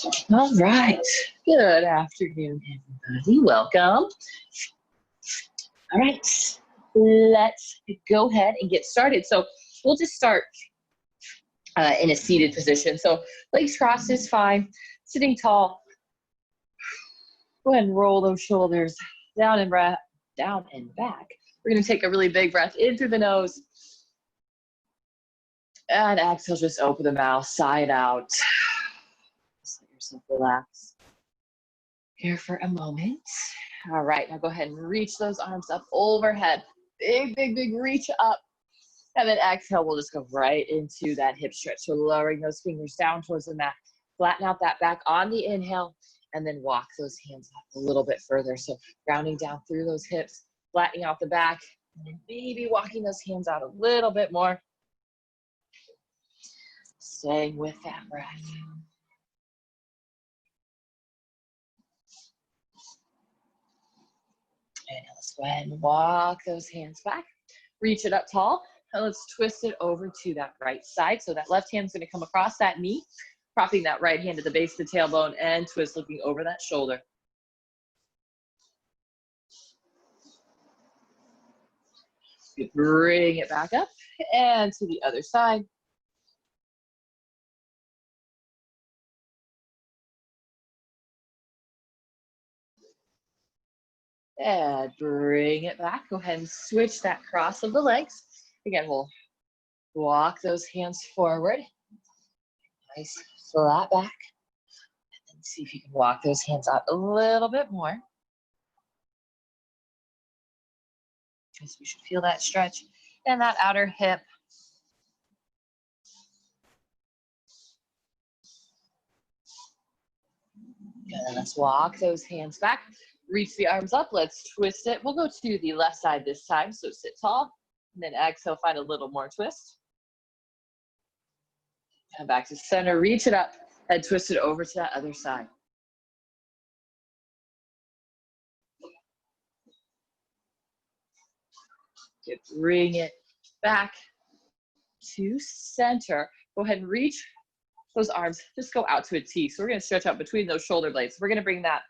All right. Good afternoon, everybody. Welcome. All right. Let's go ahead and get started. So we'll just start in a seated position. So legs crossed is fine. Sitting tall. Go ahead and roll those shoulders down and back. We're going to take a really big breath in through the nose. And exhale, just open the mouth, sigh it out. Just let yourself relax here for a moment. All right, now go ahead and reach those arms up overhead. Big, big, big reach up. And then exhale, we'll just go right into that hip stretch. So lowering those fingers down towards the mat. Flatten out that back on the inhale, and then walk those hands up a little bit further. So grounding down through those hips, flattening out the back, and then maybe walking those hands out a little bit more. Staying with that breath. And let's go ahead and walk those hands back. Reach it up tall, and let's twist it over to that right side. So that left hand's gonna come across that knee, propping that right hand at the base of the tailbone, and twist looking over that shoulder. You bring it back up, and to the other side. And bring it back. Go ahead and switch that cross of the legs. Again, we'll walk those hands forward. Nice flat back. And then see if you can walk those hands out a little bit more. So we should feel that stretch and that outer hip. And then let's walk those hands back. Reach the arms up. Let's twist it. We'll go to the left side this time. So sit tall. And then exhale, find a little more twist. And back to center. Reach it up and twist it over to that other side. Good. Bring it back to center. Go ahead and reach those arms. Just go out to a T. So we're going to stretch out between those shoulder blades. We're going to bring that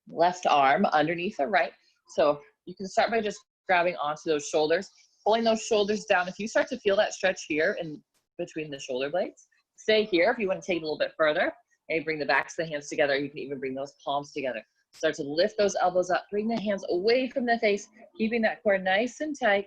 left arm underneath the right. So you can start by just grabbing onto those shoulders, pulling those shoulders down. If you start to feel that stretch here in between the shoulder blades, stay here. If you want to take it a little bit further, maybe bring the backs of the hands together. You can even bring those palms together. Start to lift those elbows up. Bring the hands away from the face, keeping that core nice and tight.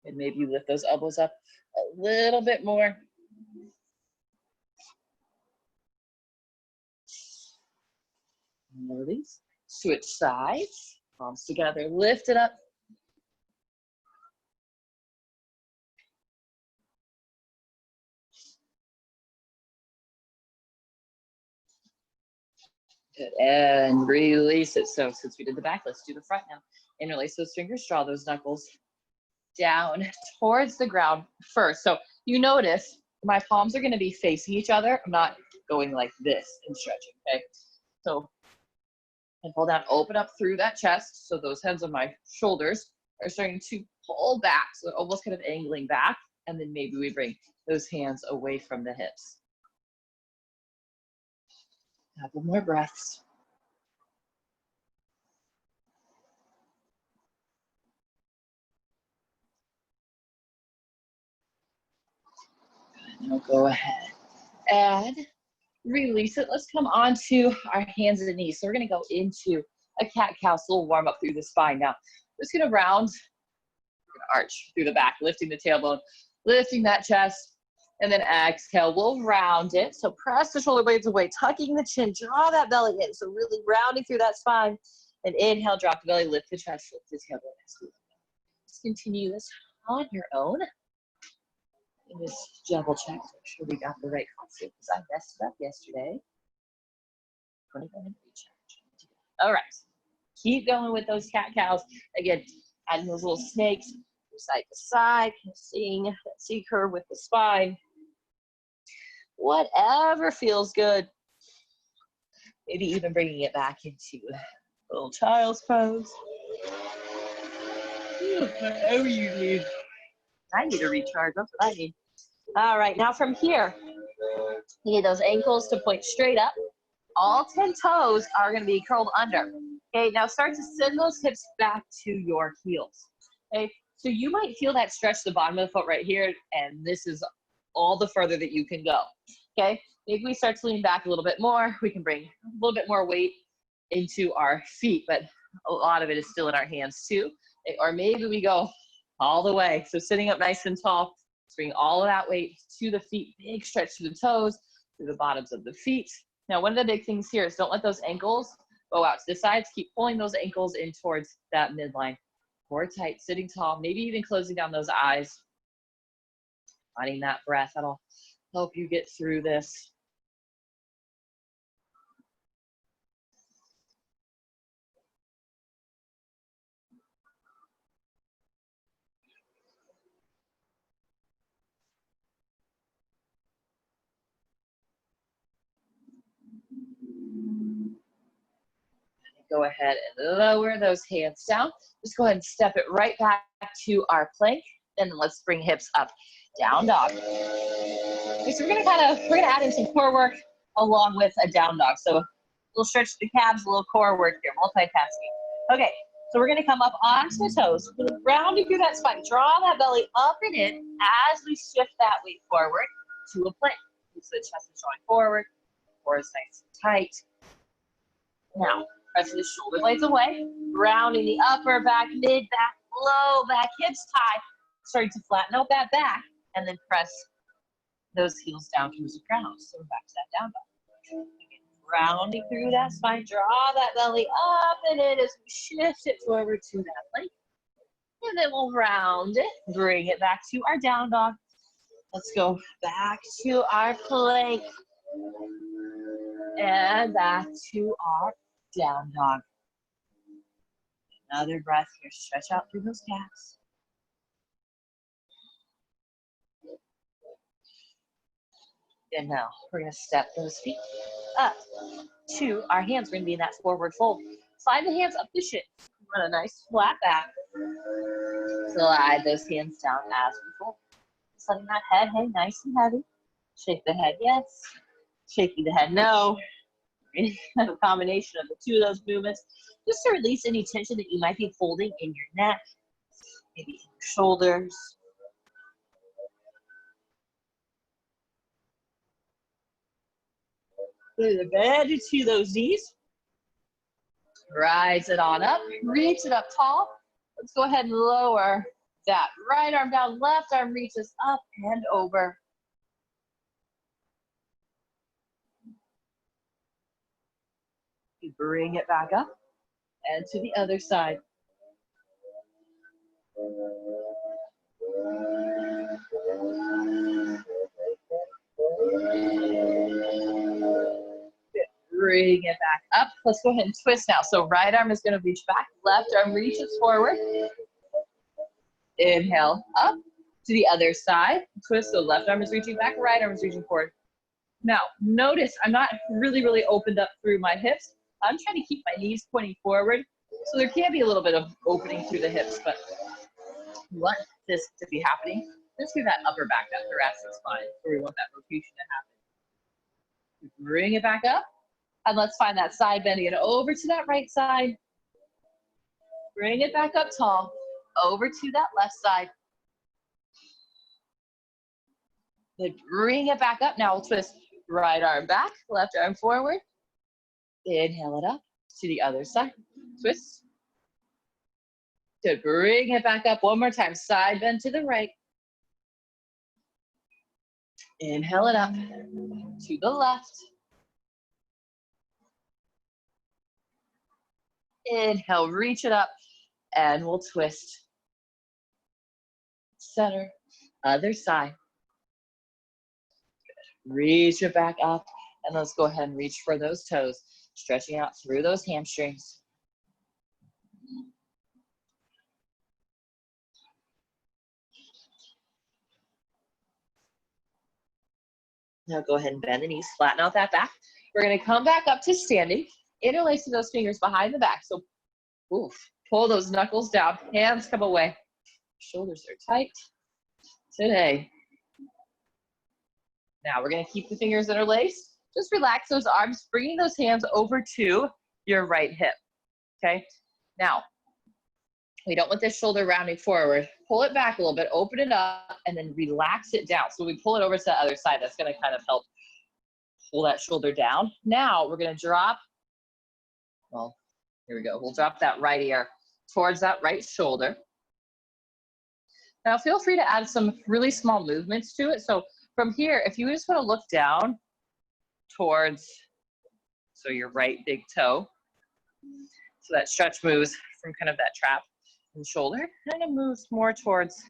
And maybe you lift those elbows up a little bit more. Release. Switch sides. Palms together. Lift it up. Good. And release it. So since we did the back, let's do the front now. Interlace those fingers. Draw those knuckles down towards the ground first. So you notice my palms are going to be facing each other. I'm not going like this and stretching. Okay. So and pull down, open up through that chest. So those heads of my shoulders are starting to pull back. So they're almost kind of angling back. And then maybe we bring those hands away from the hips. A couple more breaths. And we'll go ahead and release it. Let's come on to our hands and knees. So we're going to go into a cat-cow, so we'll warm up through the spine. Now, we're just going to round, we're going to arch through the back, lifting the tailbone, lifting that chest, and then exhale. We'll round it. So press the shoulder blades away, tucking the chin, draw that belly in. So really rounding through that spine. And inhale, drop the belly, lift the chest, lift the tailbone. Let's continue this on your own. And just double check, make sure we got the right concept because I messed it up yesterday. All right, keep going with those cat-cows. Again, adding those little snakes from side to side, seeing that C curve with the spine. Whatever feels good. Maybe even bringing it back into a little child's pose. Whatever you need. I need to recharge. That's what I need. All right, now from here, you need those ankles to point straight up. All 10 toes are going to be curled under. Okay, now start to send those hips back to your heels. Okay, so you might feel that stretch the bottom of the foot right here, and this is all the further that you can go. Okay, maybe we start to lean back a little bit more. We can bring a little bit more weight into our feet, but a lot of it is still in our hands too. Or maybe we go all the way. So sitting up nice and tall, bring all of that weight to the feet, big stretch to the toes, to the bottoms of the feet. Now, one of the big things here is don't let those ankles go out to the sides. Keep pulling those ankles in towards that midline. Core tight, sitting tall, maybe even closing down those eyes. Finding that breath, that'll help you get through this. Go ahead and lower those hands down. Just go ahead and step it right back to our plank. Then let's bring hips up, down dog. Okay, so we're gonna add in some core work along with a down dog. So we'll stretch the calves, a little core work here, multitasking. Okay, so we're gonna come up onto the toes, rounding through that spine. Draw that belly up and in as we shift that weight forward to a plank. So the chest is drawing forward, core is nice and tight. Now, pressing the shoulder blades away, rounding the upper back, mid back, low back, hips tight, starting to flatten out that back, and then press those heels down towards the ground. So we're back to that down dog. Again, rounding through that spine, draw that belly up and in as we shift it forward to that plank. And then we'll round it, bring it back to our down dog. Let's go back to our plank and back to our down dog. Another breath here. Stretch out through those calves. And now we're going to step those feet up to our hands. We're going to be in that forward fold. Slide the hands up the shins. Run a nice flat back. Slide those hands down as we fold. Just letting that head hang nice and heavy. Shake the head, yes. Shaking the head, no. A combination of the two of those movements just to release any tension that you might be holding in your neck, maybe in your shoulders. Through the bend to those knees. Rise it on up, reach it up tall. Let's go ahead and lower that right arm down, left arm reaches up and over. You bring it back up and to the other side. Bring it back up. Let's go ahead and twist now. So right arm is going to reach back, left arm reaches forward. Inhale up to the other side. Twist, so left arm is reaching back, right arm is reaching forward. Now, notice I'm not really opened up through my hips. I'm trying to keep my knees pointing forward. So there can be a little bit of opening through the hips, but we want this to be happening. Let's do that upper back, that thoracic spine, where we want that rotation to happen. Bring it back up, and let's find that side bending it over to that right side. Bring it back up tall, over to that left side. Then bring it back up. Now we'll twist right arm back, left arm forward. Inhale it up to the other side. Twist. To bring it back up one more time. Side bend to the right. Inhale it up to the left. Inhale, reach it up, and we'll twist. Center, other side. Good. Reach it back up, and let's go ahead and reach for those toes, stretching out through those hamstrings. Now go ahead and bend the knees, flatten out that back. We're gonna come back up to standing, interlacing those fingers behind the back. So, oof, pull those knuckles down, hands come away. Shoulders are tight. today. Now we're gonna keep the fingers interlaced. Just relax those arms, bringing those hands over to your right hip, okay? Now, we don't want this shoulder rounding forward. Pull it back a little bit, open it up, and then relax it down. So we pull it over to the other side. That's gonna kind of help pull that shoulder down. Now we're gonna drop, well, here we go. We'll drop that right ear towards that right shoulder. Now feel free to add some really small movements to it. So from here, if you just wanna look down towards, so your right big toe, so that stretch moves from kind of that trap in the shoulder, and it moves more towards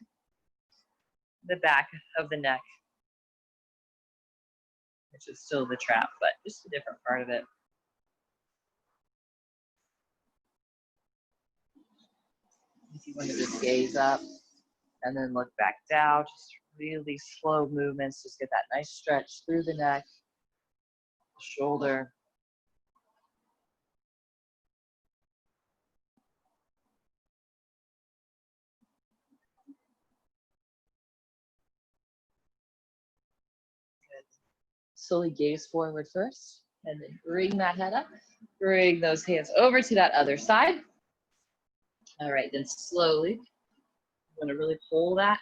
the back of the neck, which is still the trap, but just a different part of it. If you want to just gaze up and then look back down, just really slow movements, just get that nice stretch through the neck, the shoulder. Good. Slowly gaze forward first, and then bring that head up. Bring those hands over to that other side. All right, then slowly, I'm gonna really pull that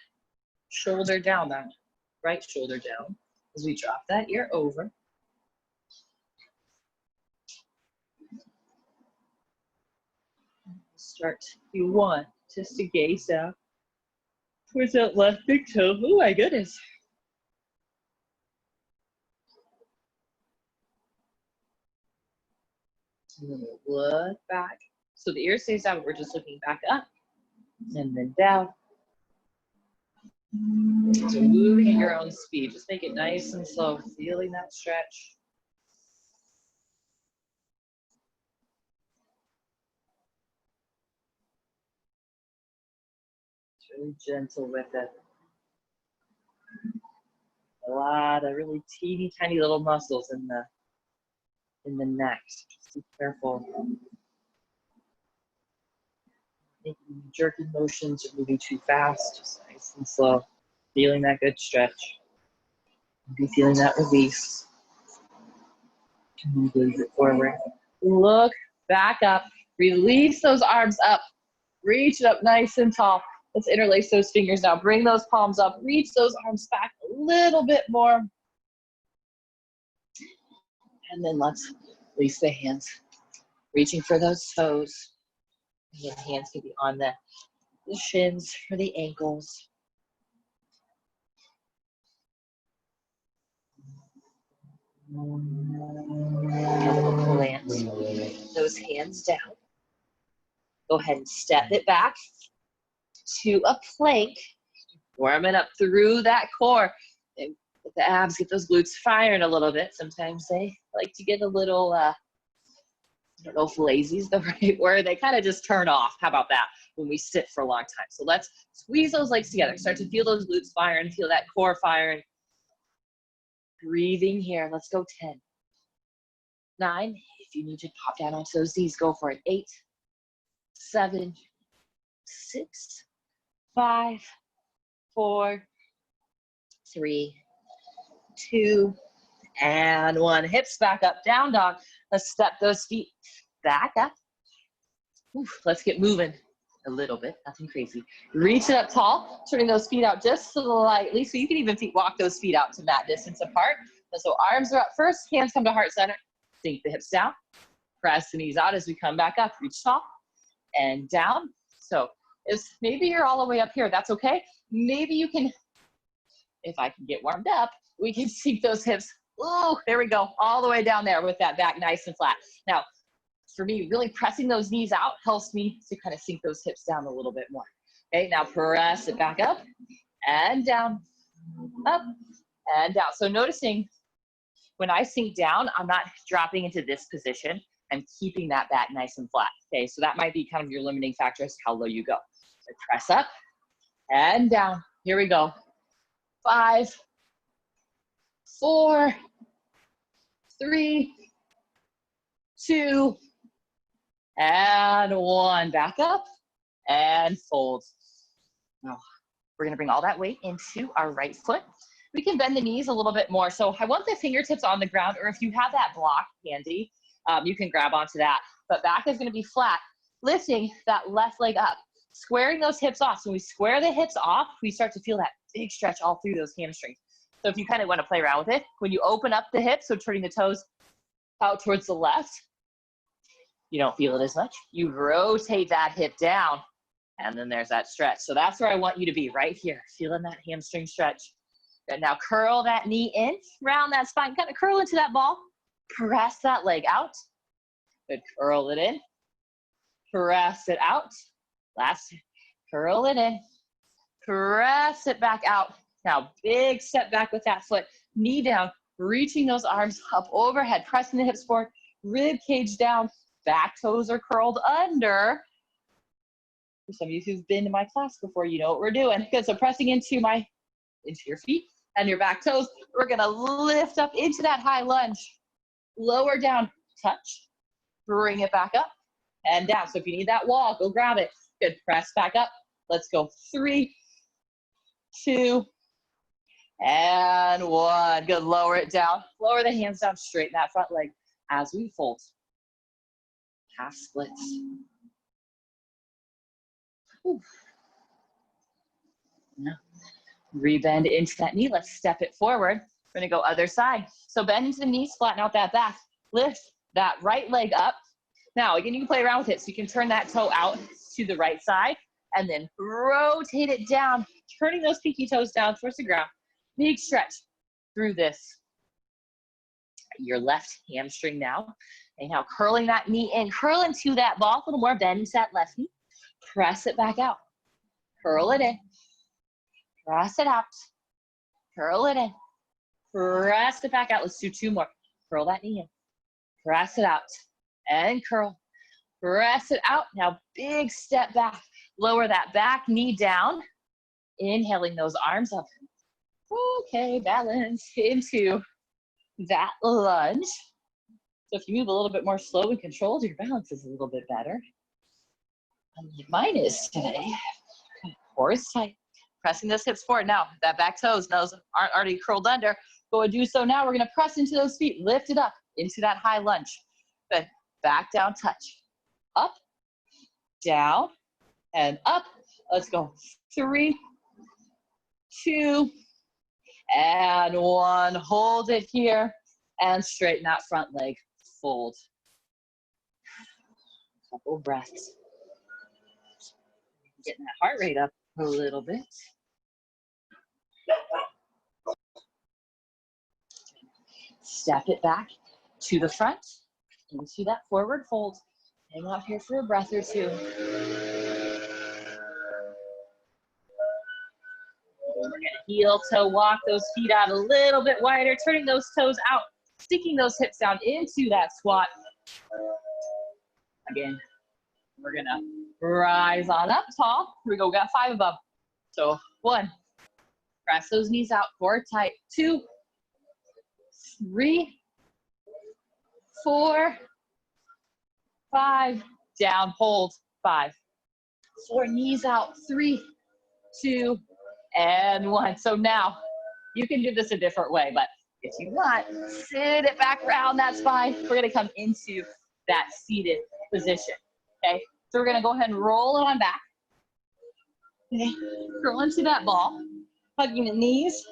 shoulder down, that right shoulder down, as we drop that ear over. Start, if you want, just to gaze down towards that left big toe. Oh my goodness. And then we'll look back. So the ear stays down, we're just looking back up and then down. So moving at your own speed, just make it nice and slow, feeling that stretch. It's really gentle with it. A lot of really teeny tiny little muscles in the neck. Just be careful. Making jerky motions or moving too fast, just nice and slow. Feeling that good stretch. Be feeling that release. Move it forward. Look back up. Release those arms up. Reach it up nice and tall. Let's interlace those fingers now. Bring those palms up. Reach those arms back a little bit more. And then let's release the hands. Reaching for those toes. And the hands can be on the shins or the ankles. Plant those hands down. Go ahead and step it back to a plank. Warming up through that core. And get the abs, get those glutes firing a little bit. Sometimes they like to get a little, I don't know if lazy is the right word. They kind of just turn off. How about that? When we sit for a long time. So let's squeeze those legs together. Start to feel those glutes firing, feel that core firing. Breathing here. Let's go 10. 9. If you need to pop down onto those knees, go for it. 8, 7, 6, 5, 4, 3, 2, and 1. Hips back up, down dog. Let's step those feet back up. Oof, let's get moving a little bit, nothing crazy. Reach it up tall, turning those feet out just slightly, so you can even walk those feet out to mat distance apart. So arms are up first, hands come to heart center. Sink the hips down, press the knees out as we come back up, reach tall and down. So if maybe you're all the way up here, that's okay. Maybe you can, if I can get warmed up, we can sink those hips. Oh, there we go, all the way down there with that back nice and flat. Now, for me, really pressing those knees out helps me to kind of sink those hips down a little bit more. Okay, now press it back up and down, up and down. So noticing when I sink down, I'm not dropping into this position. I'm keeping that back nice and flat. Okay, so that might be kind of your limiting factor as to how low you go. So press up and down. Here we go. 5, 4, 3, 2, and 1. Back up and fold. Oh, We're gonna bring all that weight into our right foot. We can bend the knees a little bit more. So I want the fingertips on the ground, or if you have that block handy, you can grab onto that. But back is gonna be flat, lifting that left leg up, squaring those hips off. So when we square the hips off, we start to feel that big stretch all through those hamstrings. So if you kind of want to play around with it, when you open up the hips, so turning the toes out towards the left, you don't feel it as much. You rotate that hip down, and then there's that stretch. So that's where I want you to be, right here, feeling that hamstring stretch. Good, now curl that knee in, round that spine, kind of curl into that ball, press that leg out. Good, curl it in, press it out. Last, curl it in, press it back out. Now, big step back with that foot, knee down, reaching those arms up overhead, pressing the hips forward, rib cage down, back toes are curled under. For some of you who've been to my class before, you know what we're doing. Good, so pressing into your feet and your back toes. We're gonna lift up into that high lunge, lower down, touch, bring it back up and down. So if you need that wall, go grab it. Good, press back up. Let's go 3, 2, and 1. Good, lower it down. Lower the hands down, straighten that front leg as we fold. Half splits. Whew. Now, rebend into that knee. Let's step it forward. We're gonna go other side. So bend into the knees, flatten out that back. Lift that right leg up. Now, again, you can play around with it. So you can turn that toe out to the right side and then rotate it down, turning those pinky toes down towards the ground. Big stretch through this. Your left hamstring now. And now curling that knee in, curl into that ball, a little more, bend into that left knee. Press it back out. Curl it in. Press it out. Curl it in. Press it back out. Let's do 2 more. Curl that knee in. Press it out. And curl. Press it out. Now big step back. Lower that back knee down. Inhaling those arms up. Okay, balance into that lunge. So if you move a little bit more slow and controlled, your balance is a little bit better. Unlike mine is today. Core is tight. Pressing those hips forward. Now, that back toes, those aren't already curled under. Go and do so now. We're going to press into those feet. Lift it up into that high lunge. Good. Back down, touch. Up, down, and up. Let's go. 3, 2, and 1. Hold it here and straighten that front leg. Fold. Couple breaths. Getting that heart rate up a little bit. Step it back to the front, into that forward fold. Hang out here for a breath or 2. We're gonna heel toe walk those feet out a little bit wider, turning those toes out, sticking those hips down into that squat. Again, we're gonna rise on up tall. Here we go, we got 5 above. So 1, press those knees out, core tight. 2, 3, 4, 5, down, hold, 5. 4, knees out, 3, 2, and 1. So now, you can do this a different way, but if you want, sit it back around that spine. We're gonna come into that seated position, okay? So we're gonna go ahead and roll it on back. Okay, curl into that ball, hugging the knees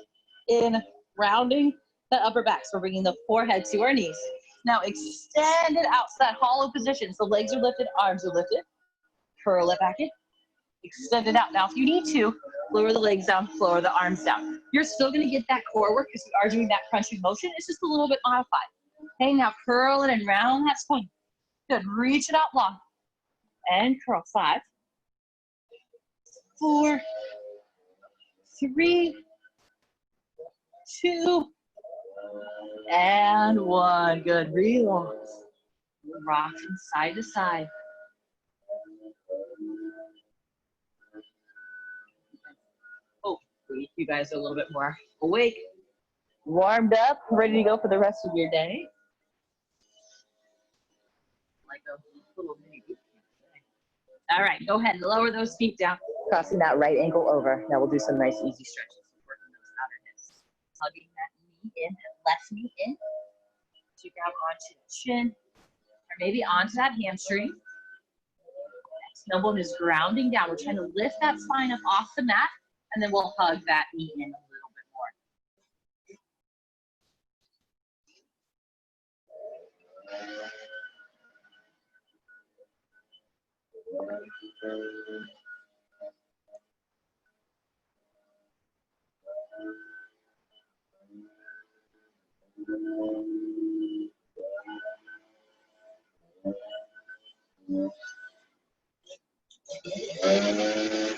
in, rounding the upper back. So we're bringing the forehead to our knees. Now extend it out to that hollow position. So legs are lifted, arms are lifted. Curl it back in. Extend it out. Now if you need to, lower the legs down, lower the arms down. You're still gonna get that core work because we are doing that crunching motion. It's just a little bit modified. Okay, now curl it and round that spine. Good, reach it out long. And curl. 5, 4, 3, 2, and 1. Good, relax. Rock from side to side. Hopefully you guys are a little bit more awake, warmed up, ready to go for the rest of your day. Like a little mini boot camp. All right, go ahead and lower those feet down. crossing that right ankle over. Now we'll do some nice easy stretches. Working those outer hips. Hugging that knee in, left knee in. To grab onto the chin, or maybe onto that hamstring. Tailbone is grounding down. We're trying to lift that spine up off the mat, and then we'll hug that knee in a little bit more.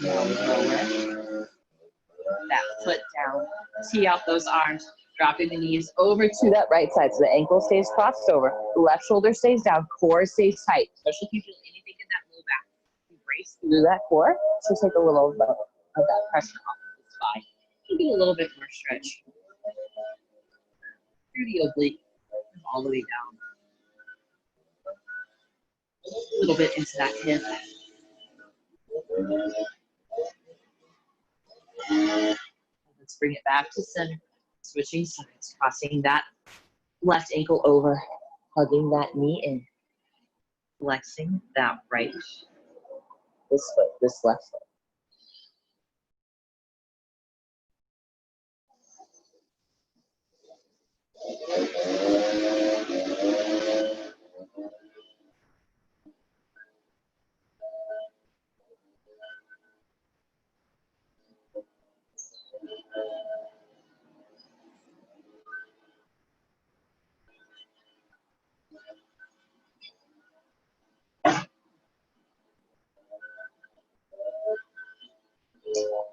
Now lower that foot down. Tee out those arms. Dropping the knees over to that right side so the ankle stays crossed over. Left shoulder stays down. Core stays tight, especially if you feel anything in that low back. Brace through that core. So take a little of that pressure off of the spine. Maybe a little bit more stretch. Through the oblique, all the way down. A little bit into that hip. Let's bring it back to center. Switching sides, crossing that left ankle over, hugging that knee in, flexing that right. This foot, this left foot.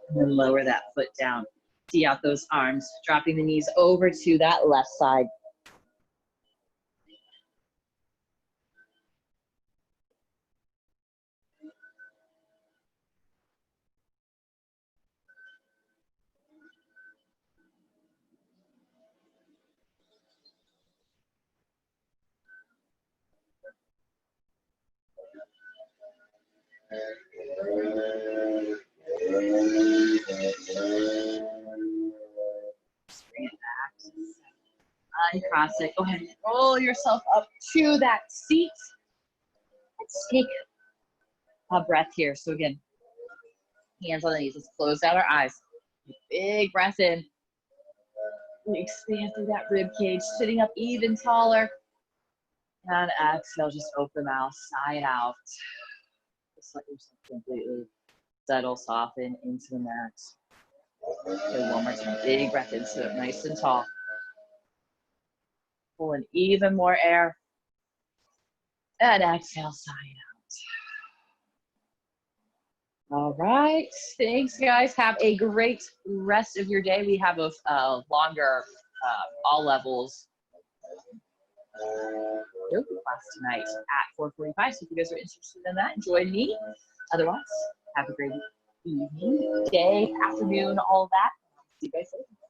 And then lower that foot down. Tee out those arms, dropping the knees over to that left side. Bring it back. Uncross it. Go ahead and roll yourself up to that seat. Let's take a breath here. So again, hands on the knees. Let's close down our eyes. Big breath in. We expand through that rib cage, sitting up even taller. And exhale, just open mouth, sigh it out. Just let yourself completely settle, soften into the mat. And one more time, big breath in, sit up nice and tall. Pull in even more air. And exhale, sigh it out. All right, thanks guys. Have a great rest of your day. We have a longer all levels class tonight at 4:45. So if you guys are interested in that, join me. Otherwise, have a great evening, day, afternoon, all of that. See you guys later.